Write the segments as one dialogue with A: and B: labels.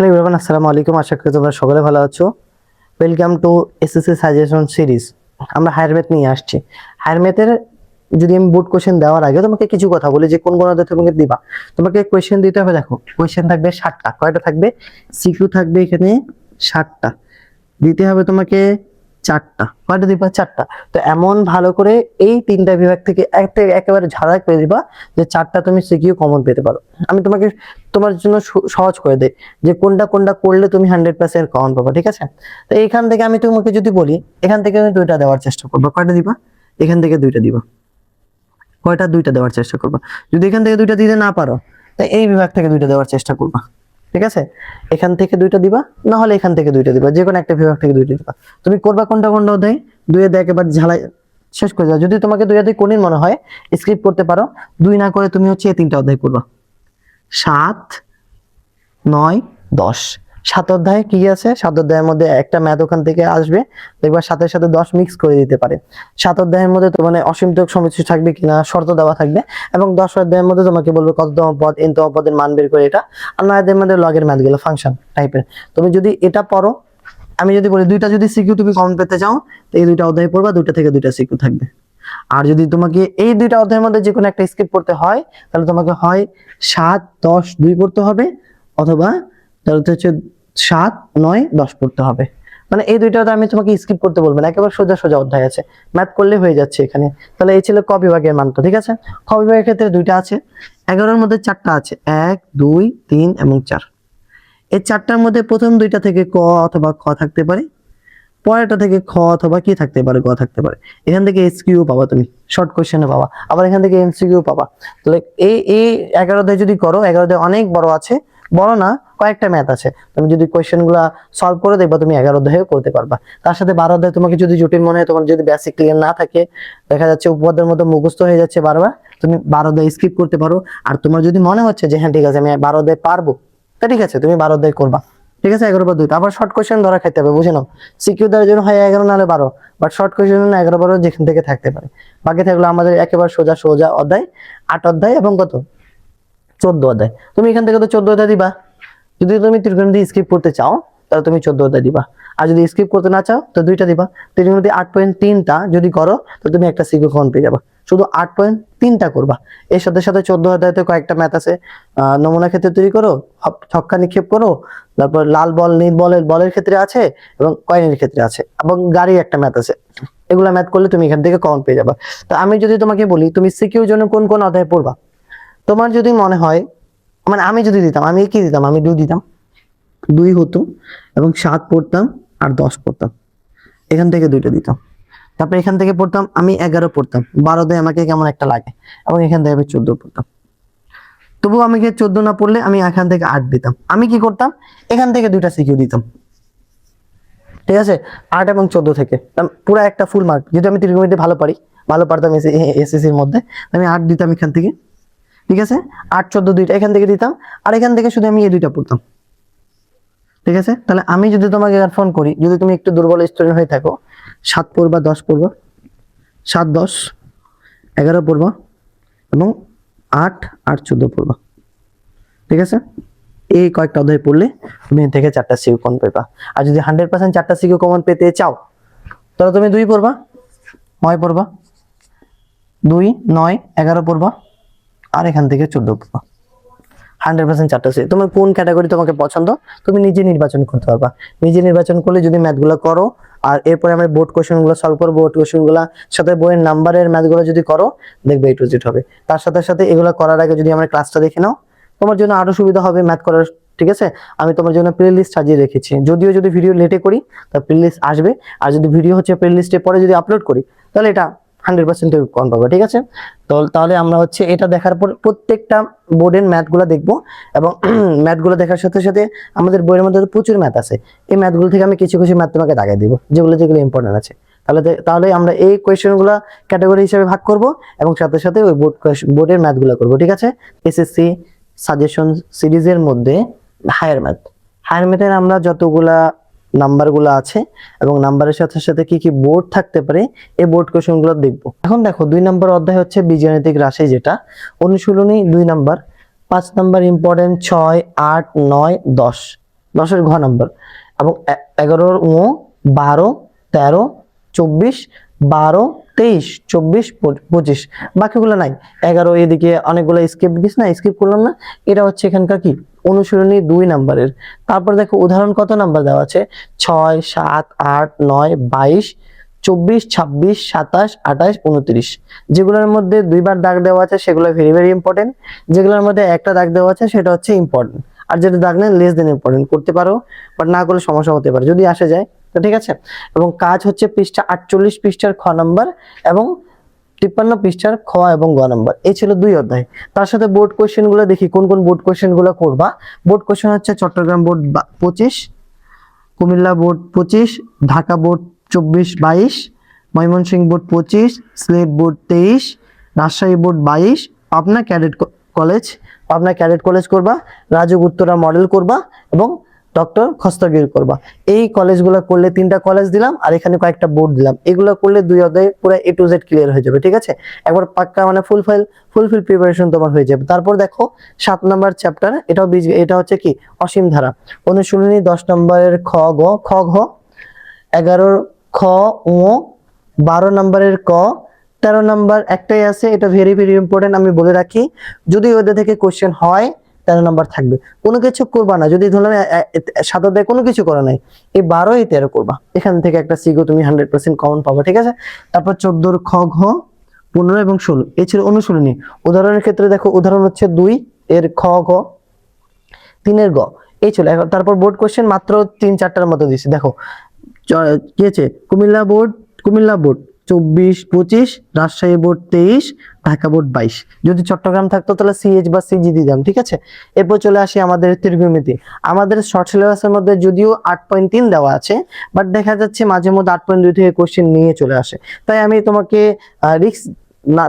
A: Hello everyone, আসসালামু আলাইকুম। আশা করি তোমরা সকলে ভালো আছো। Welcome to SSC suggestion series. আমরা হায়ার ম্যাথ নিয়ে আসছি। হায়ার ম্যাথের যদি আমি বোর্ড কোশ্চেন দেওয়ার আগে তোমাকে কিছু কথা বলি যে কোন কোন অধ্যায় তোমাকে দিবা। তোমাকে কোশ্চেন দিতে হবে। দেখো, কোশ্চেন থাকবে 60টা। কয়টা থাকবে? সিকিউ থাকবে এখানে 60টা। দিতে হবে তোমাকে 4টা। কয়টা দিবা? 4টা। তো এমন ভালো করে এই তিনটা বিভাগ থেকে একেবারে ঝাড়াই করে দিবা যে 4টা তুমি সিকিউ কমন পেতে পারো। আমি তোমাকে তোমার জন্য সহজ করে দেই যে কোনটা কোনটা করলে তুমি 100% কমন পাবা। ঠিক আছে? তো এইখান থেকে আমি তোমাকে যদি বলি, এখান থেকে আমি দুইটা দেওয়ার চেষ্টা করবো। কয়টা দিবা? এখান থেকে দুইটা দিবা। কয়টা? দুইটা দেওয়ার চেষ্টা করবা। যদি এখান থেকে দুইটা দিতে না পারো, তাই এই বিভাগ থেকে দুইটা দেওয়ার চেষ্টা করবা। ঠিক আছে? এখান থেকে দুইটা দিবা, না হলে এখান থেকে দুইটা দিবা, যে কোনো একটা বিভাগ থেকে দুইটা দিবা। তুমি করবা কোনটা কোনটা অধ্যায়? দুইয়ে দিয়ে একেবারে ঝালাই শেষ করে দাও। যদি তোমাকে দুইয়ে দিয়ে কঠিন মনে হয়, স্কিপ করতে পারো। দুই না করে তুমি হচ্ছে এই তিনটা অধ্যায় করবা। 7, 9, 10। 7 অধ্যায়ে কি আছে? 7 অধ্যায়ের মধ্যে একটা ম্যাথ ওখান থেকে আসবে, দেখবা 7-এর সাথে 10 মিক্স করে দিতে পারে। 7 অধ্যায়ের মধ্যে তো মানে অসীমতক সমষ্টি থাকবে কিনা শর্ত দেওয়া থাকবে, এবং 10 অধ্যায়ের মধ্যে তোমাকে বলবে কততম পদ, nতম পদের মান বের করে এটা। আর 9 অধ্যায়ের মধ্যে লগের ম্যাথগুলো ফাংশন টাইপের। তুমি যদি এটা পড়ো, আমি যদি বলি দুইটা যদি সিকিউ তুমি কমন পেতে চাও, তো এই দুইটা অধ্যায় পড়বা, দুইটা থেকে দুইটা সিকিউ থাকবে। আর যদি তোমাকে এই দুইটা অধ্যায়ের মধ্যে যে কোনো একটা স্কিপ করতে হয়, তাহলে তোমাকে হয় 7, 10, 2 পড়তে হবে, অথবা তাহলে হচ্ছে 7, 9, 10 পড়তে হবে। মানে এই দুইটা আমি তোমাকে স্কিপ করতে বলবো না, একেবারে সোজা সোজা অধ্যায় আছে, ম্যাথ করলে হয়ে যাচ্ছে এখানে। তাহলে এই ছিল ক বিভাগের মান। তো ঠিক আছে, খ বিভাগের ক্ষেত্রে দুইটা আছে, 11-এর মধ্যে 4টা আছে, 1, 2, 3 এবং 4। এই 4টার মধ্যে প্রথম দুইটা থেকে ক অথবা খ থাকতে পারে, পরেরটা থেকে খ অথবা কি থাকতে পারে? গ থাকতে পারে। এখান থেকে এসকিউ পাবা, তুমি শর্ট কোশ্চেনে পাবা, আবার এখান থেকে এমসিকিউ পাবা। তাহলে এই 11 অধ্যায় যদি করো, 11 অধ্যায় অনেক বড় আছে, বড় না, কয়েকটা ম্যাথ আছে। তুমি যদি কোশ্চেন গুলা সলভ করে দেখবা, তুমি 11 অধ্যায়ও করতে পারবা। তার সাথে 12 অধ্যায় তোমাকে যদি জটিল মনে হয়, তোমার যদি বেসিক ক্লিয়ার না থাকে, দেখা যাচ্ছে উপপাদ্যের মতো মুখস্থ হয়ে যাচ্ছে বারবার, তুমি 12 অধ্যায় স্কিপ করতে পারো। আর তোমার যদি মনে হচ্ছে যে হ্যাঁ ঠিক আছে আমি 12 অধ্যায় পারবো, তা ঠিক আছে তুমি 12 অধ্যায় করবা। ঠিক আছে? 11 বা 2। আবার শর্ট কোশ্চেন ধরা খাইতে হবে, বুঝে নাও। সিকিউ দেওয়ার জন্য হয় 11 নাহলে 12, বাট শর্ট কোশ্চেন জন্য 11, 12 যেখান থেকে থাকতে পারে। বাকি থাকলো আমাদের একেবারে সোজা সোজা অধ্যায়, 8 অধ্যায় এবং কত 14 অধ্যায়। তুমি এখান থেকে তো 14 অধ্যায় দিবা। যদি তুমি ত্রিকোণমিতি স্কিপ করতে চাও, তাহলে তুমি 14 অধ্যায় দিবা। আর যদি স্কিপ করতে না চাও, তো দুইটা দিবা। ত্রিকোণমিতি 8.3টা যদি করো, তো তুমি একটা সিকিউ কমন পেয়ে যাবা। শুধু 8.3টা করবা। এর সাথে সাথে 14 অধ্যায়তে কয়েকটা ম্যাথ আছে। নমুনা ক্ষেত্রে তৈরি করো, ছক্কা নিক্ষেপ করো, তারপর লাল বল নীল বলের ক্ষেত্রে আছে, এবং কয়েনের ক্ষেত্রে আছে, এবং গাড়ির একটা ম্যাথ আছে। এগুলা ম্যাথ করলে তুমি এখান থেকে কমন পেয়ে যাবা। তো আমি যদি তোমাকে বলি তুমি সিকিউর জন্য কোন কোন অধ্যায় পড়বা, তোমার যদি মনে হয়, মানে আমি যদি দিতাম, আমি কি দিতাম? আমি 2 দিতাম। 2 হতো, এবং 7 পড়তাম, আর 10 পড়তাম। এখান থেকে দুইটা দিতাম। তারপর এখান থেকে পড়তাম আমি 11 পড়তাম। 12 দিয়ে আমাকে কেমন একটা লাগে, এবং এখান থেকে আমি 14 পড়তাম। তবুও আমি 14 না পড়লে আমি এখান থেকে 8 দিতাম। আমি কি করতাম? এখান থেকে দুইটা সিকিউ দিতাম। ঠিক আছে? 8 এবং 14 থেকে পুরো একটা ফুল মার্ক। যদি আমি ত্রিকোণমিতি ভালো পারতাম এসএসসির মধ্যে, আমি 8 দিতাম এখান থেকে। ঠিক আছে? 8, 14 দুইটা এখান থেকে দিতাম, আর এখান থেকে শুধু আমি এই দুইটা পড়তাম। ঠিক আছে? তাহলে আমি যদি তোমাকে ফোন করি, যদি তুমি একটু দুর্বল স্টুডেন্ট হয়ে থাকো, 7 পড়বা, 10 পড়বা, 7, 10, 11 পড়বা, এবং 8, 8, 14 পড়বা। ঠিক আছে? এই কয়েকটা অধ্যায় পড়লে তুমি থেকে 4টা সিকিউ কমন পেবা। আর যদি 100% 4টা সিকিউ কমন পেতে চাও, তাহলে তুমি 2 পড়বা, 9 পড়বা, 2, 9, 11 পড়বা, আর এখান থেকে 14 পড়বা। 100% 4টা সিকিউ। তোমার কোন ক্যাটাগরি তোমাকে পছন্দ, তুমি নিজে নির্বাচন করতে পারবা। নিজে নির্বাচন করলে যদি ম্যাথগুলো করো, আর এরপরে আমরা বোর্ড কোশ্চেনগুলো সলভ করবো, বোর্ড কোশ্চেনগুলো সাথে বইয়ের নাম্বারের ম্যাথগুলো যদি করো, দেখবে A to Z হবে। তার সাথে সাথে এগুলো করার আগে যদি আমরা ক্লাসটা দেখে নাও, তোমার জন্য আরো সুবিধা হবে ম্যাথ করার। ঠিক আছে? আমি তোমার জন্য প্লে লিস্ট সাজিয়ে রেখেছি। যদিও যদি ভিডিও লেটে করি, তা প্লে লিস্ট আসবে। আর যদি ভিডিও হচ্ছে প্লে লিস্টে পরে যদি আপলোড করি, তাহলে এটা 100% কম পাবো। ঠিক আছে? তো তাহলে আমরা হচ্ছে এটা দেখার পর প্রত্যেকটা বোর্ডের ম্যাথগুলো দেখবো, এবং ম্যাথগুলো দেখার সাথে সাথে আমাদের বইয়ের মধ্যে প্রচুর ম্যাথ আছে। এই ম্যাথগুলো থেকে আমি কিছু কিছু ম্যাথ তোমাকে দাগাই দিব, যেগুলো যেগুলো ইম্পর্টেন্ট আছে। তাহলে আমরা এই কোয়েশ্চেনগুলো ক্যাটাগরি হিসেবে ভাগ করব, এবং সাথে সাথে ওই বোর্ডের ম্যাথগুলো করব। ঠিক আছে? এসএসসি সাজেশন সিরিজের মধ্যে হায়ার ম্যাথের আমরা যতগুলা নাম্বারগুলো আছে, এবং নাম্বারের সাথে সাথে কি কি বোর্ড থাকতে পারে, এই বোর্ড কোশ্চেনগুলো দেখবো। এখন দেখো, 2 নম্বর অধ্যায় হচ্ছে বীজগাণিতিক রাশি, যেটা অনুশীলনী 2 নাম্বার। 5 number important 6, 8, 9, 10। 10-এর ঘ নাম্বার, এবং 11-র ও, 12, 13, 24, 12, 23, 24, 25, বাকিগুলো নাই। 11 এদিকে অনেকগুলো স্কিপ দিস না, স্কিপ করলাম না। এটা হচ্ছে এখানকার কি অনুশীলনী 2 নাম্বারের। তারপর দেখো উদাহরণ কত নাম্বার দেওয়া আছে, 6, 7, 8, 9, 22, 24, 26, 27, 28, 29। যেগুলোর মধ্যে 2বার দাগ দেওয়া আছে সেগুলো ভেরি ভেরি ইম্পর্টেন্ট, যেগুলোর মধ্যে একটা দাগ দেওয়া আছে সেটা হচ্ছে ইম্পর্টেন্ট, আর যেটা দাগ নেই লেস দেন ইম্পর্টেন্ট। করতে পারো, বাট না করলে সমস্যা হতে পারে যদি আসে যায়, তো ঠিক আছে। এবং কাজ হচ্ছে পৃষ্ঠা 48 পৃষ্ঠার খ নাম্বার এবং 53 পৃষ্ঠার খ এবং গ নাম্বার। এই ছিল 2 অধ্যায়। তার সাথে বোর্ড কোশ্চেন গুলো দেখি কোন কোন বোর্ড কোশ্চেন গুলো করবা। বোর্ড কোশ্চেন হচ্ছে Chittagong board 25, Comilla board 25, Dhaka board 24-22, Mymensingh board 25, Sylhet board 23, Rajshahi board 22, Pabna cadet college করবা, রাজুক উত্তরা মডেল করবা এবং ডক্টর খস্তগীর করবা। এই কলেজগুলো করলে 3টা কলেজ দিলাম, আর এখানে কয়েকটা বোর্ড দিলাম। এগুলো করলে 2 অধ্যায় পুরো A to Z ক্লিয়ার হয়ে যাবে, ঠিক আছে। একবার পাক্কা মানে ফুলফিল প্রিপারেশন তোমার হয়ে যাবে। তারপর দেখো 7 নাম্বার চ্যাপ্টার, এটা হচ্ছে কি অসীম ধারা অনুশীলনী 10 নম্বরের খ গ, 11-র খ ও, 12 নম্বরের ক, 13 নাম্বার একটাই আছে, এটা ভেরি ভেরি ইম্পর্টেন্ট আমি বলে রাখি। যদি ওদের থেকে কোশ্চেন হয় 13 নাম্বার থাকবে। কোনো কিছু করবা না, যদি ধরলাম 7 অধ্যায় কোনো কিছু করা নাই, এই 12 এই 13 করবা, এখান থেকে একটা সিগো তুমি 100% কমন পাবা, ঠিক আছে। তারপর 14-র খ ঘ, 15 এবং 16 এই ছিল অনুশীলনী। উদাহরণের ক্ষেত্রে দেখো উদাহরণ হচ্ছে 2 এর খ ঘ, 3 এর গ, এই ছিল। তারপর বোর্ড কোশ্চেন মাত্র 3-4টার মতো দিয়েছি। দেখো কি আছে, Comilla board 24-25, Rajshahi board 23, Dhaka board 22। যদি চট্টগ্রাম থাকতো তাহলে CH বা CG দিতাম, ঠিক আছে। এরপর চলে আসি আমাদের ত্রিকোণমিতি। আমাদের শর্ট সিলেবাসের মধ্যে যদিও 8.3 দেওয়া আছে, বাট দেখা যাচ্ছে মাঝে মধ্যে 8.2 থেকে কোশ্চেন নিয়ে চলে আসে। তাই আমি তোমাকে রিস্ক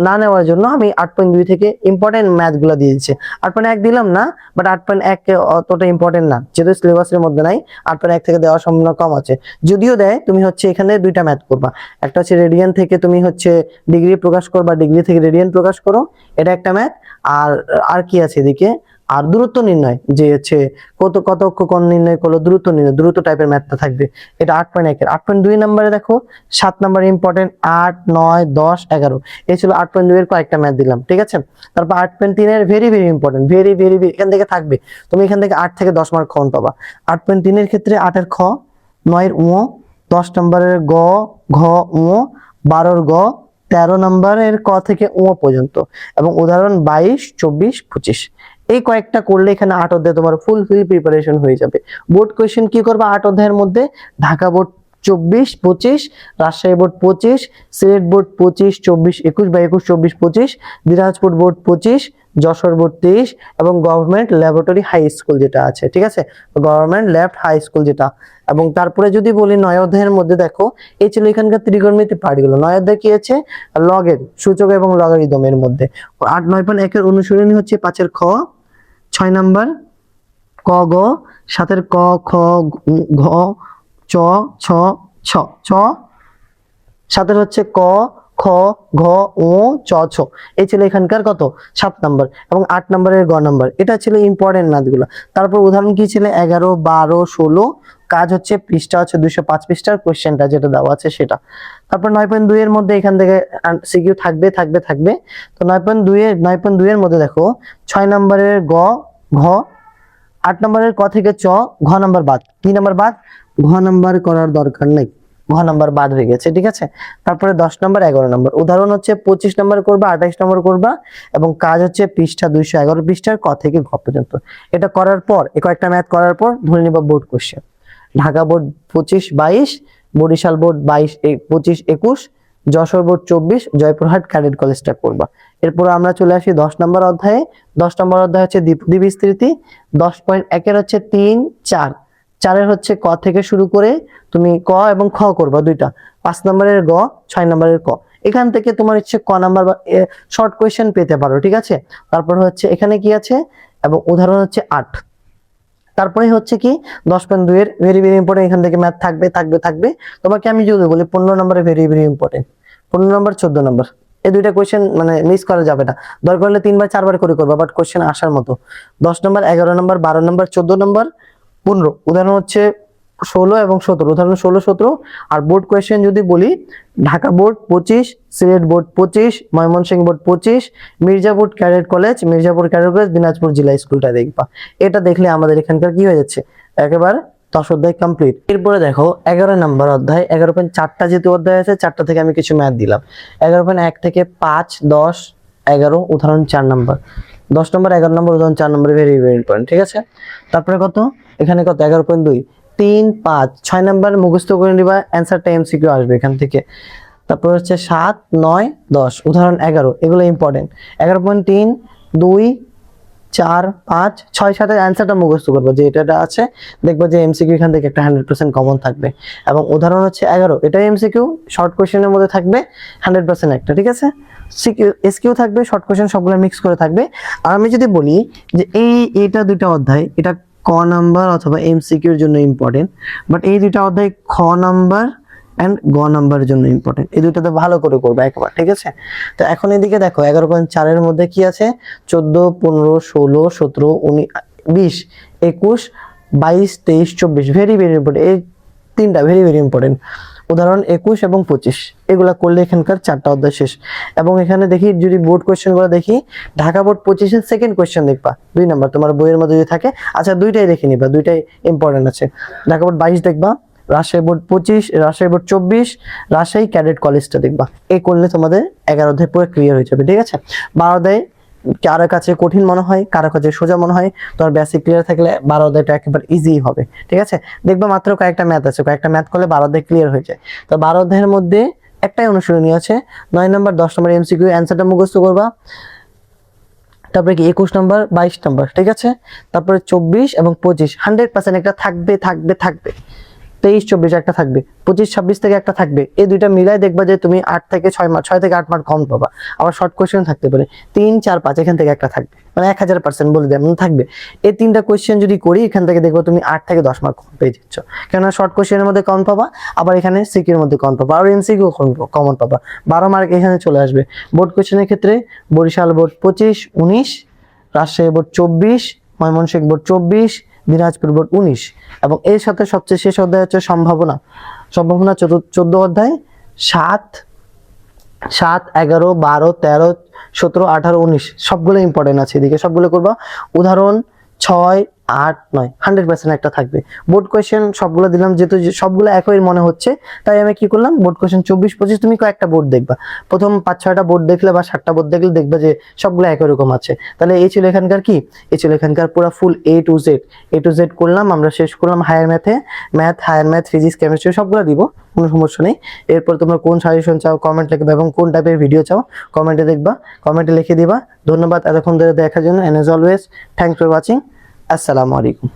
A: না নেওয়ার জন্য আমি 8.2 থেকে ইম্পর্টেন্ট ম্যাথ গুলো দিয়ে দিচ্ছি। 8.1 দিলাম না, বাট 8.1 কে অতটা ইম্পর্টেন্ট না, যেহেতু সিলেবাসের মধ্যে নাই। 8.1 থেকে দেওয়ার সম্ভাবনা কম আছে। যদিও দেয়, তুমি হচ্ছে এখানে 2টা ম্যাথ করবা। একটা হচ্ছে রেডিয়ান থেকে তুমি হচ্ছে ডিগ্রি প্রকাশ করবা, ডিগ্রি থেকে রেডিয়ান প্রকাশ করো, এটা একটা ম্যাথ। আর কি আছে এদিকে, আর দূরত্ব নির্ণয়, যে হচ্ছে কত কোণ নির্ণয় করলো, দূরত্ব নির্ণয়, দূরত্ব টাইপের ম্যাথটা থাকবে। এটা 8.1 এর। 8.2 নম্বরে দেখো 7 নম্বর ইম্পর্টেন্ট, 8, 9, 10, 11 এই ছিল 8.2 এর কয়েকটা ম্যাথ দিলাম, ঠিক আছে। তারপর 8.3 এর very very important, very very এখান থেকে থাকবে, তুমি এখান থেকে 8 থেকে 10 মার্ক কমন পাবা। 8.3 এর ক্ষেত্রে 8 এর খ, 9 এর ও, 10 নম্বরের গ ঘ ও, 12-র গ, 13 নম্বরের ক থেকে ও পর্যন্ত, এবং উদাহরণ 22, 24, 25। এই কয়েকটা করলে এখানে 8 অধ্যায় তোমার ফুলফিল প্রিপারেশন হয়ে যাবে। বোর্ড কোশ্চেন কি করবা 8 অধ্যায়ের মধ্যে, Dhaka board 24, 25, Rajshahi board 25, Sylhet board 25, 24, 21 বা 21, 24, 25, দিনাজপুর বোর্ড 25, যশোর বোর্ড 23 এবং গভর্নমেন্ট ল্যাবরেটরি হাই স্কুল যেটা আছে, ঠিক আছে, গভর্নমেন্ট ল্যাব হাই স্কুল যেটা। এবং তারপরে যদি বলি 9 অধ্যায়ের মধ্যে দেখো এই ছিল এখানকার ত্রিকোণমিতি পার্টগুলো। 9 অধ্যায় কি আছে, লগের সূচক এবং লগারিদমের মধ্যে। 8 9.1 এর অনুশীলনী হচ্ছে 5 এর খ, 6 নাম্বার ক গ, 7 এর ক খ ঘ চ ছ ছ ছ, 7 এর হচ্ছে ক খ ঘ ও চ ছ। এই ছিল এখানকার কত 7 নাম্বার, এবং 8 নাম্বারের গ নাম্বার। এটা ছিল ইম্পর্টেন্ট ম্যাথগুলো। তারপর উদাহরণ কি ছিল 11, 12, 16। কাজ হচ্ছে পৃষ্ঠা হচ্ছে 205 পৃষ্ঠার কোশ্চেনটা যেটা দেওয়া আছে সেটা। তারপর 9.2 এর মধ্যে এখান থেকে সিকিউ থাকবে। তো 9.2 এর মধ্যে দেখো 6 নম্বরের গ ঘ, 8 নম্বরের ক থেকে চ, ঘ নাম্বার বাদ। কি নাম্বার বাদ, ঘ নাম্বার করার দরকার নেই, ঘ নাম্বার বাদ হয়ে গেছে, ঠিক আছে। তারপরে 10 নম্বর 11 নম্বর উদাহরণ হচ্ছে 25 নম্বর করবা, 28 নম্বর করবা, এবং কাজ হচ্ছে পৃষ্ঠা 211 পৃষ্ঠার ক থেকে ঘ পর্যন্ত। এটা করার পর কয়েকটা ম্যাথ করার পর ধরে নিবা board question. Dhaka board 25, 22, Barishal board 22, 25, 21, Jessore board 24, Joypurhat cadet কলেজটা করবা। এরপর আমরা চলে আসি 10 নম্বর অধ্যায়ে। 10 নম্বর অধ্যায় হচ্ছে দ্বিপদী বিস্তৃতি। 10.1 এর হচ্ছে 3, 4। 4 এর হচ্ছে ক থেকে শুরু করে তুমি ক এবং খ করবা 2টা। 5 নম্বরের গ, 6 নম্বরের ক। এখান থেকে তোমার ইচ্ছে ক নাম্বার বা শর্ট কোয়েশ্চেন পেতে পারো, ঠিক আছে। তারপর হচ্ছে এখানে কি আছে, এবং উদাহরণ হচ্ছে 8। তারপরে হচ্ছে কি 10.2 এর ভেরি ভেরি ইম্পর্টেন্ট, এখান থেকে ম্যাথ থাকবে। তোমাকে আমি যদি বলি 15 নম্বরে ভেরি ভেরি ইম্পর্টেন্ট, 15 নম্বর 14 নম্বর এই 2টা কোশ্চেন মানে মিস করা যাবে না। দরকার হলে 3 বার 4 বার করে করবা, বাট কোশ্চেন আসার মতো। 10 নম্বর, 11 নম্বর, 12 নম্বর, 14 নম্বর, 15, উদাহরণ হচ্ছে 16 এবং 17, উদাহরণ 16 17। আর বোর্ড কোয়েশ্চেন যদি বলি, Dhaka board 25, Sylhet board 25, Mymensingh board 25, Mirzapur cadet college, Dinajpur জেলা স্কুলটা দেখবা। এটা দেখলে আমাদের এখানকার কি হয়ে যাচ্ছে, একেবারে 10 অধ্যায় কমপ্লিট। এরপরে দেখো 11 নম্বর অধ্যায়। 11.4টা যেহেতু অধ্যায় আছে, 4টা থেকে আমি কিছু ম্যাথ দিলাম। 11.1 থেকে 5, 10, 11, উদাহরণ 4 নম্বর, 10 নম্বর, 11 নম্বর, উদাহরণ 4 নম্বর, ভেরি ভেরি ইম্পর্টেন্ট, ঠিক আছে। তারপরে কত, এখানে কত, 11.2, 3, 5, 6 নম্বর মুখস্থ করে নিবা, অ্যান্সারটা এমসিকিউ আসবে এখান থেকে। তারপর হচ্ছে 7, 9, 10, উদাহরণ 11, এগুলো ইম্পর্টেন্ট। 11.3, 2, 4, 5, 6, 7 এর অ্যান্সারটা মুখস্থ করবো, যে এটা আছে, দেখবো যে এমসিকিউ এখান থেকে একটা 100% কমন থাকবে। এবং উদাহরণ হচ্ছে 11, এটাই এমসিকিউ, শর্ট কোশ্চেনের মধ্যে থাকবে 100% একটা, ঠিক আছে। এসকিউ থাকবে, শর্ট কোশ্চেন সবগুলো মিক্স করে থাকবে। আর আমি যদি বলি যে এইটা দুইটা অধ্যায়, এটা ক নাম্বার অথবা এমসিকিউর জন্য ইম্পর্টেন্ট, বাট এই দুইটা অধ্যায় খ নাম্বার এন্ড গ নাম্বারের জন্য ইম্পর্টেন্ট, এই দুইটাতে ভালো করে করবে একবার, ঠিক আছে। তো এখন এদিকে দেখো 11.4 এর মধ্যে কি আছে, 14, 15, 16, 17, 19, 20, 21, 22, 23, 24, ভেরি ভেরি ইম্পর্টেন্ট, এই তিনটা ভেরি ভেরি ইম্পর্টেন্ট। উদাহরণ 21 এবং 25, এগুলা করলে এখানকার 4টা অধ্যায় শেষ। এবং এখানে দেখি যদি বোর্ড কোয়েশ্চেন গুলো দেখি, ঢাকা বোর্ড 25 এর সেকেন্ড কোয়েশ্চেন দেখবা 2 নাম্বার, তোমার বইয়ের মধ্যে যদি থাকে, আচ্ছা দুইটাই দেখে নিবা, দুইটাই ইম্পর্টেন্ট আছে। ঢাকা বোর্ড 22 দেখবা, Rajshahi board 25, Rajshahi board 24, Rajshahi cadet কলেজটা দেখবা। এই করলে তোমাদের 11 অধ্যায় পুরো ক্লিয়ার হয়ে যাবে, ঠিক আছে। 12 অধ্যায় কারো কাছে কঠিন মনে হয়, কারো কাছে সোজা মনে হয়, তোমার বেসিক ক্লিয়ার থাকলে 12 অধ্যায়টা একেবারে ইজি হবে, ঠিক আছে। দেখবা মাত্র কয়েকটা ম্যাথ আছে, কয়েকটা ম্যাথ করলে 12 অধ্যায় ক্লিয়ার হয়ে যায়। তো 12 অধ্যায়ের মধ্যে একটাই অনুশীলনী আছে, 9 নম্বর 10 নম্বর এমসিকিউ, অ্যান্সারটা মুখস্থ করবা। তারপরে কি 21 নম্বর 22 নম্বর, ঠিক আছে। তারপরে 24 এবং 25 100% একটা থাকবে থাকবে থাকবে। 23 24 একটা থাকবে, 25 26 থেকে একটা থাকবে। এই দুইটা মিলাই দেখবা যে তুমি 8 থেকে 6 মার্ক, 6 থেকে 8 মার্ক কম পাবা। আবার শর্ট কোশ্চেন থাকতে পারে 3 4 5, এখান থেকে একটা থাকবে, মানে 1000% বলে দেয় থাকবে। এই তিনটা কোশ্চেন যদি করি, এখান থেকে দেখবো তুমি 8 থেকে 10 মার্ক কম পেয়ে যাচ্ছ, কেননা শর্ট কোশ্চেনের মধ্যে কম পাবা, আবার এখানে সিকিউর মধ্যে কম পাবা, আর এমসিকিউ কমন পাবা, 12 মার্ক এখানে চলে আসবে। বোর্ড কোশ্চেনের ক্ষেত্রে Barishal board 25 19, Rajshahi board 24, Mymensingh board 24, Dinajpur board 19। এবং এর সাথে সবচেয়ে শেষ অধ্যায় হচ্ছে সম্ভাবনা। 14 অধ্যায়, 7, 11, 12, 13, 17, 18, 19 সবগুলো ইম্পর্টেন্ট আছে, এদিকে সবগুলো করবা। উদাহরণ 6, 8, 9 100% একটা থাকবে। বোর্ড কোয়েশ্চেন সবগুলো দিলাম, যেহেতু সবগুলো একই মনে হচ্ছে, তাই আমি কি করলাম, বোর্ড কোয়েশ্চেন 24 25 তুমি কয়েকটা বোর্ড দেখবা, প্রথম 5-6টা বোর্ড দেখলে বা 7টা বোর্ড দেখলে দেখবা যে সবগুলো একই রকম আছে। তাহলে এই ছিল এখানকার কি, এই ছিল এখানকার পুরো ফুল A to Z করলাম আমরা, শেষ করলাম হায়ার ম্যাথে। হায়ার ম্যাথ, ফিজিক্স, কেমিস্ট্রি সবগুলো দিব, কোনো সমস্যা নেই। এরপর তোমরা কোন সাজেশন চাও কমেন্ট লিখবে, এবং কোন টাইপের ভিডিও চাও কমেন্টে দেখবা, কমেন্টে লিখে দিবা। ধন্যবাদ এতক্ষণ ধরে দেখার জন্য, and as always thanks for watching. আসসালামু আলাইকুম।